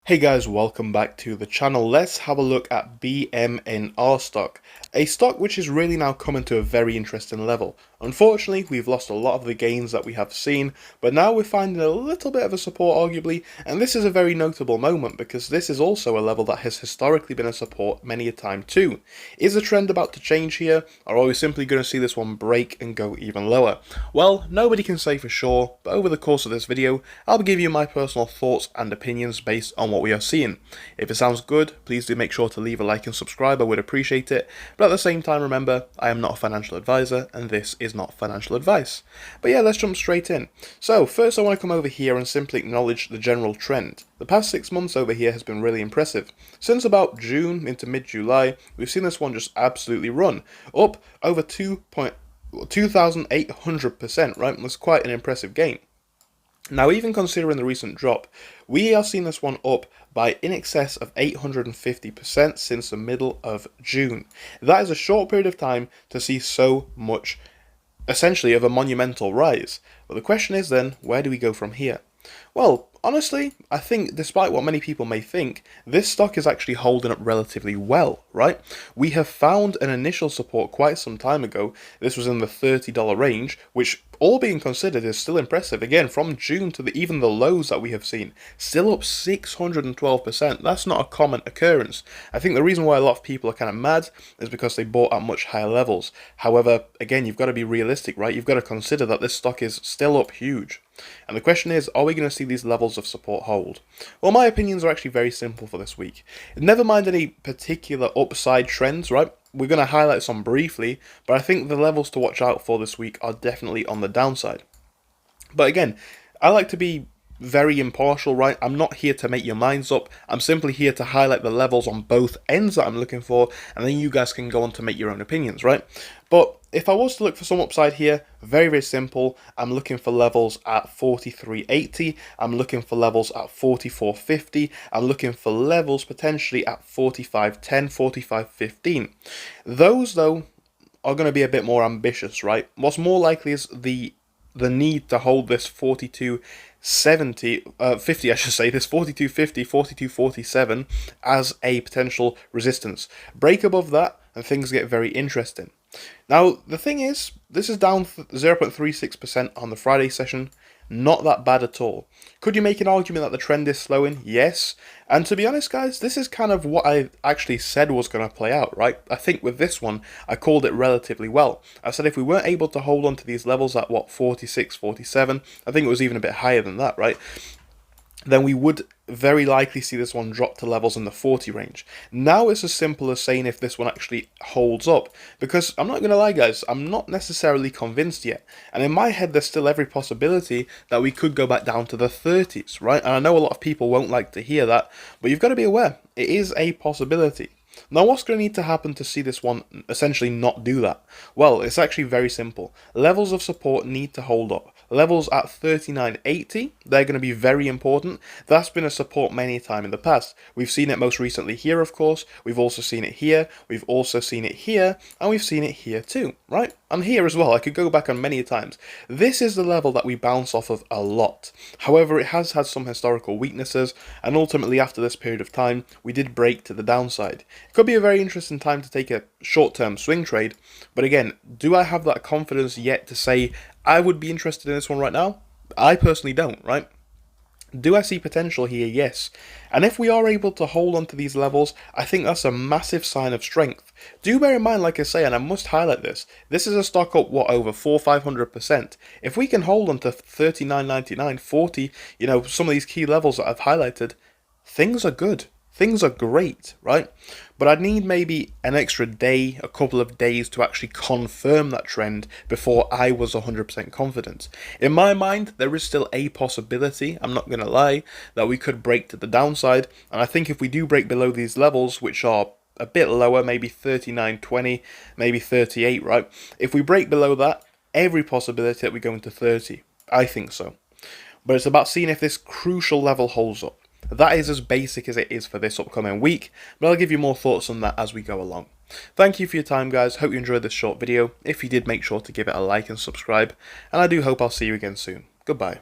Hey guys, welcome back to the channel. Let's have a look at Bmnr stock, a stock which is really now coming to a very interesting level. Unfortunately, we've lost a lot of the gains that we have seen, but now we're finding a little bit of a support arguably, and this is a very notable moment because this is also a level that has historically been a support many a time too. Is the trend about to change here, or are we simply going to see this one break and go even lower? Well, nobody can say for sure, but over the course of this video, I'll give you my personal thoughts and opinions based on what we are seeing. If it sounds good, please do make sure to leave a like and subscribe, I would appreciate it, but at the same time remember, I am not a financial advisor and this is not financial advice. But yeah, let's jump straight in. So first I want to come over here and simply acknowledge the general trend. The past 6 months over here has been really impressive. Since about June into mid-July, we've seen this one just absolutely run, up over 2,800%, right? That's quite an impressive gain. Now, even considering the recent drop, we are seeing this one up by in excess of 850% since the middle of June. That is a short period of time to see so much, essentially, of a monumental rise. But the question is then, where do we go from here? Well, honestly, I think despite what many people may think, this stock is actually holding up relatively well, right? We have found an initial support quite some time ago. This was in the $30 range, which all being considered is still impressive. Again, from June to even the lows that we have seen, still up 612%. That's not a common occurrence. I think the reason why a lot of people are kind of mad is because they bought at much higher levels. However, again, you've got to be realistic, right? You've got to consider that this stock is still up huge. And the question is, are we going to see these levels of support hold? Well, my opinions are actually very simple for this week. Never mind any particular upside trends, right? We're going to highlight some briefly, but I think the levels to watch out for this week are definitely on the downside. But again, I like to be very impartial, right? I'm not here to make your minds up. I'm simply here to highlight the levels on both ends that I'm looking for, and then you guys can go on to make your own opinions, right? But if I was to look for some upside here, very, very simple. I'm looking for levels at 43.80. I'm looking for levels at 44.50. I'm looking for levels potentially at 45.10, 45.15. Those, though, are going to be a bit more ambitious, right? What's more likely is the need to hold this 50, I should say, this 42.50, 42.47 as a potential resistance. Break above that and things get very interesting. Now, the thing is, this is down 0.36% on the Friday session. Not that bad at all. Could you make an argument that the trend is slowing? Yes. And to be honest, guys, this is kind of what I actually said was going to play out, right? I think with this one, I called it relatively well. I said if we weren't able to hold on to these levels at, 46, 47, I think it was even a bit higher than that, right? Then we would very likely see this one drop to levels in the 40 range. Now it's as simple as saying if this one actually holds up, because I'm not going to lie, guys, I'm not necessarily convinced yet, and in my head there's still every possibility that we could go back down to the 30s, right? And I know a lot of people won't like to hear that, but you've got to be aware, it is a possibility. Now, what's going to need to happen to see this one essentially not do that? Well, it's actually very simple. Levels of support need to hold up. Levels at 39.80, they're going to be very important. That's been a support many a time in the past. We've seen it most recently here, of course. We've also seen it here. We've also seen it here. And we've seen it here too, right? And here as well. I could go back on many times. This is the level that we bounce off of a lot. However, it has had some historical weaknesses. And ultimately, after this period of time, we did break to the downside. It could be a very interesting time to take a short-term swing trade. But again, do I have that confidence yet to say I would be interested in this one right now? I personally don't, right? Do I see potential here? Yes. And if we are able to hold on to these levels, I think that's a massive sign of strength. Do bear in mind, like I say, and I must highlight this is a stock up, over 400-500%. If we can hold on to 39.99, 40, some of these key levels that I've highlighted, things are good. Things are great, right? But I'd need maybe an extra day, a couple of days to actually confirm that trend before I was 100% confident. In my mind, there is still a possibility, I'm not going to lie, that we could break to the downside. And I think if we do break below these levels, which are a bit lower, maybe 39.20, maybe 38, right? If we break below that, every possibility that we go into 30. I think so. But it's about seeing if this crucial level holds up. That is as basic as it is for this upcoming week, but I'll give you more thoughts on that as we go along. Thank you for your time, guys. Hope you enjoyed this short video. If you did, make sure to give it a like and subscribe, and I do hope I'll see you again soon. Goodbye.